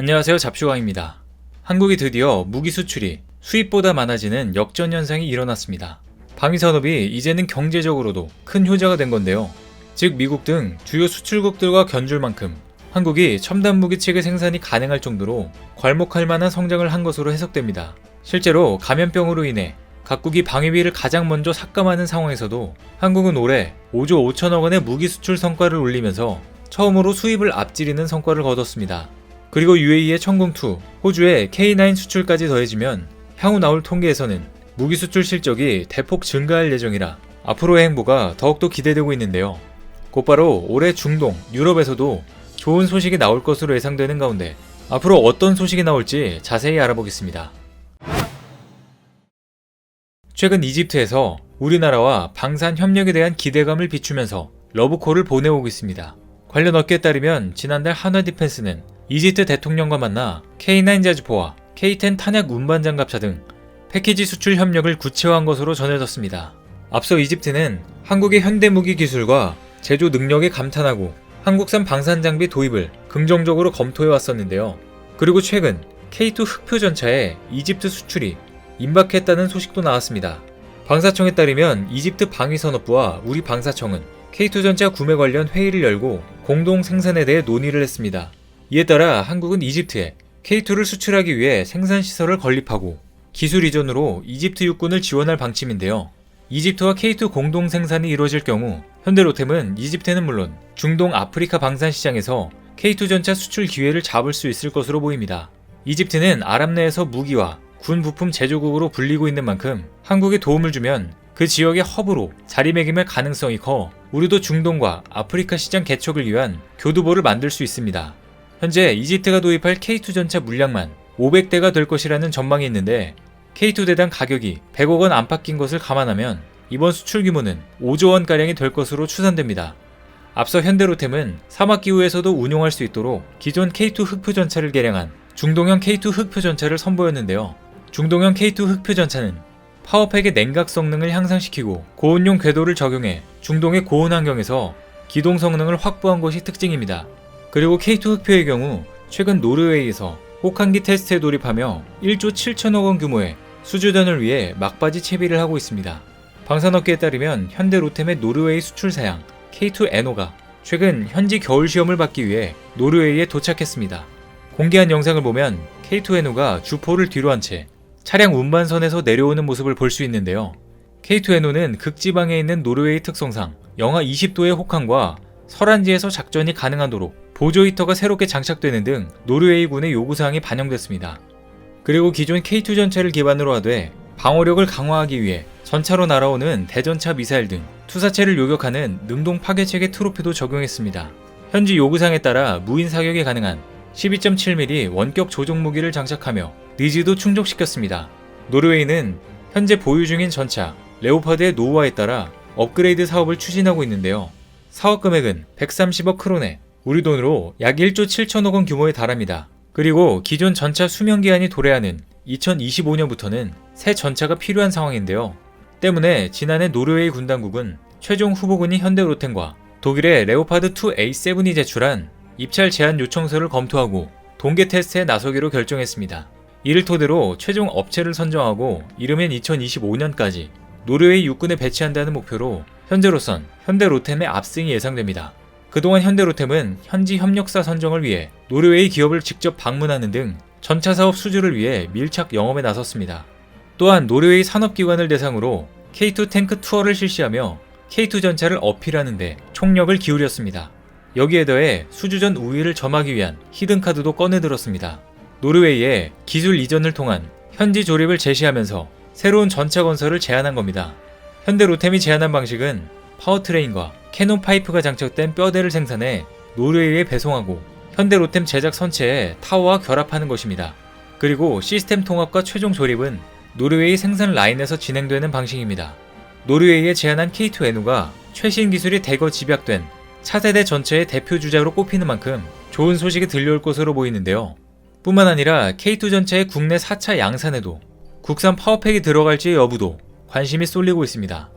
안녕하세요, 잡슈광입니다. 한국이 드디어 무기 수출이 수입보다 많아지는 역전 현상이 일어났습니다. 방위 산업이 이제는 경제적으로도 큰 효자가 된 건데요. 즉 미국 등 주요 수출국들과 견줄 만큼 한국이 첨단 무기체계 생산이 가능할 정도로 괄목할 만한 성장을 한 것으로 해석됩니다. 실제로 감염병으로 인해 각국이 방위비를 가장 먼저 삭감하는 상황에서도 한국은 올해 5조 5천억 원의 무기 수출 성과를 올리면서 처음으로 수입을 앞지르는 성과를 거뒀습니다. 그리고 UAE의 천궁2, 호주의 K9 수출까지 더해지면 향후 나올 통계에서는 무기 수출 실적이 대폭 증가할 예정이라 앞으로의 행보가 더욱더 기대되고 있는데요. 곧바로 올해 중동, 유럽에서도 좋은 소식이 나올 것으로 예상되는 가운데 앞으로 어떤 소식이 나올지 자세히 알아보겠습니다. 최근 이집트에서 우리나라와 방산 협력에 대한 기대감을 비추면서 러브콜을 보내오고 있습니다. 관련 업계에 따르면 지난달 한화디펜스는 이집트 대통령과 만나 K9 자주포와 K10 탄약 운반장갑차 등 패키지 수출 협력을 구체화한 것으로 전해졌습니다. 앞서 이집트는 한국의 현대무기 기술과 제조 능력에 감탄하고 한국산 방산 장비 도입을 긍정적으로 검토해 왔었는데요. 그리고 최근 K2 흑표 전차의 이집트 수출이 임박했다는 소식도 나왔습니다. 방사청에 따르면 이집트 방위산업부와 우리 방사청은 K2 전차 구매 관련 회의를 열고 공동 생산에 대해 논의를 했습니다. 이에 따라 한국은 이집트에 K2를 수출하기 위해 생산시설을 건립하고 기술 이전으로 이집트 육군을 지원할 방침인데요. 이집트와 K2 공동 생산이 이루어질 경우 현대로템은 이집트는 물론 중동 아프리카 방산 시장에서 K2 전차 수출 기회를 잡을 수 있을 것으로 보입니다. 이집트는 아랍 내에서 무기와 군 부품 제조국으로 불리고 있는 만큼 한국에 도움을 주면 그 지역의 허브로 자리매김할 가능성이 커 우리도 중동과 아프리카 시장 개척을 위한 교두보를 만들 수 있습니다. 현재 이집트가 도입할 K2 전차 물량만 500대가 될 것이라는 전망이 있는데 K2 대당 가격이 100억 원 안팎인 것을 감안하면 이번 수출 규모는 5조 원가량이 될 것으로 추산됩니다. 앞서 현대로템은 사막기후에서도 운용할 수 있도록 기존 K2 흑표 전차를 개량한 중동형 K2 흑표 전차를 선보였는데요. 중동형 K2 흑표 전차는 파워팩의 냉각 성능을 향상시키고 고온용 궤도를 적용해 중동의 고온 환경에서 기동 성능을 확보한 것이 특징입니다. 그리고 K2 흑표의 경우 최근 노르웨이에서 혹한기 테스트에 돌입하며 1조 7천억 원 규모의 수주전을 위해 막바지 채비를 하고 있습니다. 방산업계에 따르면 현대로템의 노르웨이 수출 사양 K2 에노가 최근 현지 겨울 시험을 받기 위해 노르웨이에 도착했습니다. 공개한 영상을 보면 K2 에노가 주포를 뒤로 한 채 차량 운반선에서 내려오는 모습을 볼 수 있는데요. K2 에노는 극지방에 있는 노르웨이 특성상 영하 20도의 혹한과 설안지에서 작전이 가능하도록 보조 히터가 새롭게 장착되는 등 노르웨이군의 요구사항이 반영됐습니다. 그리고 기존 K2 전차를 기반으로 하되 방어력을 강화하기 위해 전차로 날아오는 대전차 미사일 등 투사체를 요격하는 능동 파괴체계 트로피도 적용했습니다. 현지 요구사항에 따라 무인 사격이 가능한 12.7mm 원격 조종 무기를 장착하며 니즈도 충족시켰습니다. 노르웨이는 현재 보유 중인 전차 레오파드의 노후화에 따라 업그레이드 사업을 추진하고 있는데요. 사업 금액은 130억 크론에 우리 돈으로 약 1조 7천억 원 규모에 달합니다. 그리고 기존 전차 수명기한이 도래하는 2025년부터는 새 전차가 필요한 상황인데요. 때문에 지난해 노르웨이 군 당국은 최종 후보군인 현대로템과 독일의 레오파드2 A7이 제출한 입찰 제한 요청서를 검토하고 동계 테스트에 나서기로 결정했습니다. 이를 토대로 최종 업체를 선정하고 이르면 2025년까지 노르웨이 육군에 배치한다는 목표로 현재로선 현대로템의 압승이 예상됩니다. 그동안 현대로템은 현지 협력사 선정을 위해 노르웨이 기업을 직접 방문하는 등 전차 사업 수주를 위해 밀착 영업에 나섰습니다. 또한 노르웨이 산업기관을 대상으로 K2 탱크 투어를 실시하며 K2 전차를 어필하는 데 총력을 기울였습니다. 여기에 더해 수주전 우위를 점하기 위한 히든카드도 꺼내들었습니다. 노르웨이에 기술 이전을 통한 현지 조립을 제시하면서 새로운 전차 건설을 제안한 겁니다. 현대로템이 제안한 방식은 파워트레인과 캐논 파이프가 장착된 뼈대를 생산해 노르웨이에 배송하고 현대로템 제작 선체에 타워와 결합하는 것입니다. 그리고 시스템 통합과 최종 조립은 노르웨이 생산 라인에서 진행되는 방식입니다. 노르웨이에 제안한 K2 에노가 최신 기술이 대거 집약된 차세대 전체의 대표 주자로 꼽히는 만큼 좋은 소식이 들려올 것으로 보이는데요. 뿐만 아니라 K2 전차의 국내 4차 양산에도 국산 파워팩이 들어갈지의 여부도 관심이 쏠리고 있습니다.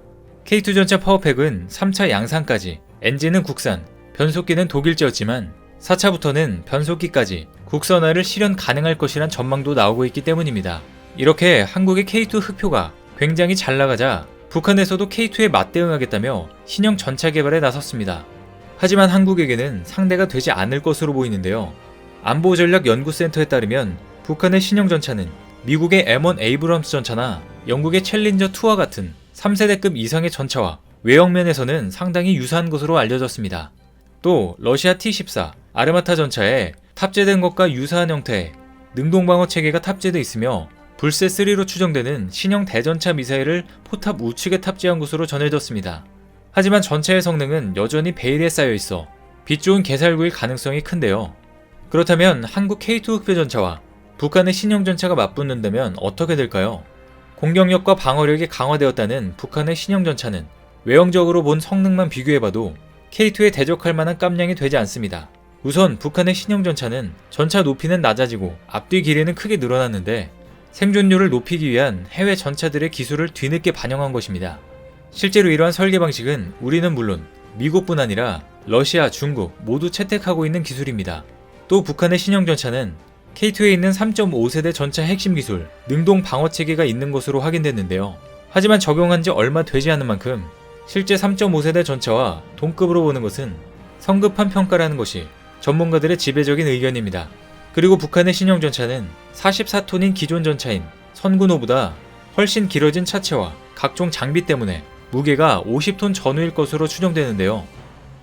K2 전차 파워팩은 3차 양산까지 엔진은 국산, 변속기는 독일제였지만 4차부터는 변속기까지 국선화를 실현 가능할 것이란 전망도 나오고 있기 때문입니다. 이렇게 한국의 K2 흑표가 굉장히 잘 나가자 북한에서도 K2에 맞대응하겠다며 신형 전차 개발에 나섰습니다. 하지만 한국에게는 상대가 되지 않을 것으로 보이는데요. 안보전략연구센터에 따르면 북한의 신형 전차는 미국의 M1 에이브럼스 전차나 영국의 챌린저2와 같은 3세대급 이상의 전차와 외형면에서는 상당히 유사한 것으로 알려졌습니다. 또 러시아 T-14 아르마타 전차에 탑재된 것과 유사한 형태의 능동방어 체계가 탑재되어 있으며 불세3로 추정되는 신형 대전차 미사일을 포탑 우측에 탑재한 것으로 전해졌습니다. 하지만 전차의 성능은 여전히 베일에 쌓여 있어 빛 좋은 개살구일 가능성이 큰데요. 그렇다면 한국 K2 흑표 전차와 북한의 신형 전차가 맞붙는다면 어떻게 될까요? 공격력과 방어력이 강화되었다는 북한의 신형 전차는 외형적으로 본 성능만 비교해봐도 K2에 대적할 만한 깜냥이 되지 않습니다. 우선 북한의 신형 전차는 전차 높이는 낮아지고 앞뒤 길이는 크게 늘어났는데 생존율을 높이기 위한 해외 전차들의 기술을 뒤늦게 반영한 것입니다. 실제로 이러한 설계 방식은 우리는 물론 미국뿐 아니라 러시아, 중국 모두 채택하고 있는 기술입니다. 또 북한의 신형 전차는 K2에 있는 3.5세대 전차 핵심 기술 능동 방어 체계가 있는 것으로 확인됐는데요. 하지만 적용한 지 얼마 되지 않은 만큼 실제 3.5세대 전차와 동급으로 보는 것은 성급한 평가라는 것이 전문가들의 지배적인 의견입니다. 그리고 북한의 신형 전차는 44톤인 기존 전차인 선군호보다 훨씬 길어진 차체와 각종 장비 때문에 무게가 50톤 전후일 것으로 추정되는데요.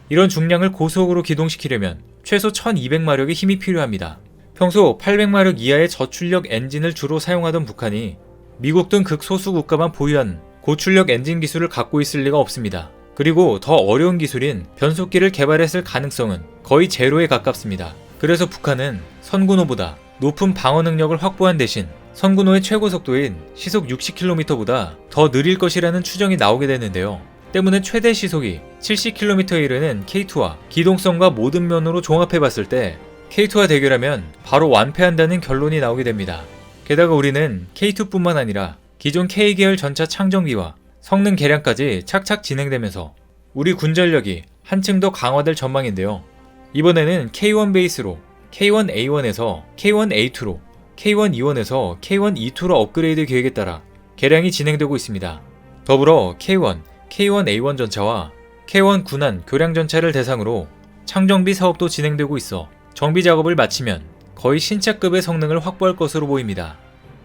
이런 중량을 고속으로 기동시키려면 최소 1200마력의 힘이 필요합니다. 평소 800마력 이하의 저출력 엔진을 주로 사용하던 북한이 미국 등 극소수 국가만 보유한 고출력 엔진 기술을 갖고 있을 리가 없습니다. 그리고 더 어려운 기술인 변속기를 개발했을 가능성은 거의 제로에 가깝습니다. 그래서 북한은 선군호보다 높은 방어 능력을 확보한 대신 선군호의 최고 속도인 시속 60km보다 더 느릴 것이라는 추정이 나오게 되는데요. 때문에 최대 시속이 70km에 이르는 K2와 기동성과 모든 면으로 종합해봤을 때 K2와 대결하면 바로 완패한다는 결론이 나오게 됩니다. 게다가 우리는 K2뿐만 아니라 기존 K계열 전차 창정비와 성능 개량까지 착착 진행되면서 우리 군전력이 한층 더 강화될 전망인데요. 이번에는 K1 베이스로 K1A1에서 K1A2로 K1E1에서 K1E2로 업그레이드 계획에 따라 개량이 진행되고 있습니다. 더불어 K1, K1A1 전차와 K1 군안 교량 전차를 대상으로 창정비 사업도 진행되고 있어 정비 작업을 마치면 거의 신차급의 성능을 확보할 것으로 보입니다.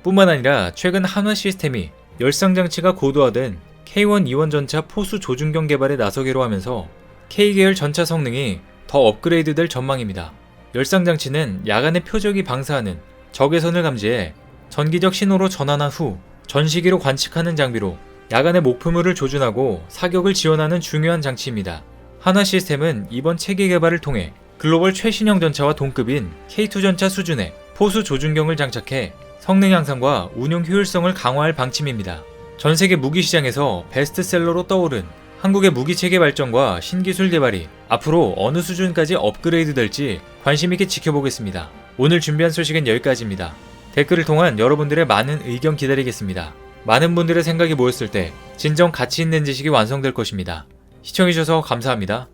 뿐만 아니라 최근 한화 시스템이 열상장치가 고도화된 K1E1 전차 포수 조준경 개발에 나서기로 하면서 K계열 전차 성능이 더 업그레이드될 전망입니다. 열상장치는 야간에 표적이 방사하는 적외선을 감지해 전기적 신호로 전환한 후 전시기로 관측하는 장비로 야간의 목표물을 조준하고 사격을 지원하는 중요한 장치입니다. 한화 시스템은 이번 체계 개발을 통해 글로벌 최신형 전차와 동급인 K2 전차 수준의 포수 조준경을 장착해 성능 향상과 운용 효율성을 강화할 방침입니다. 전세계 무기시장에서 베스트셀러로 떠오른 한국의 무기체계 발전과 신기술 개발이 앞으로 어느 수준까지 업그레이드 될지 관심있게 지켜보겠습니다. 오늘 준비한 소식은 여기까지입니다. 댓글을 통한 여러분들의 많은 의견 기다리겠습니다. 많은 분들의 생각이 모였을 때 진정 가치 있는 지식이 완성될 것입니다. 시청해주셔서 감사합니다.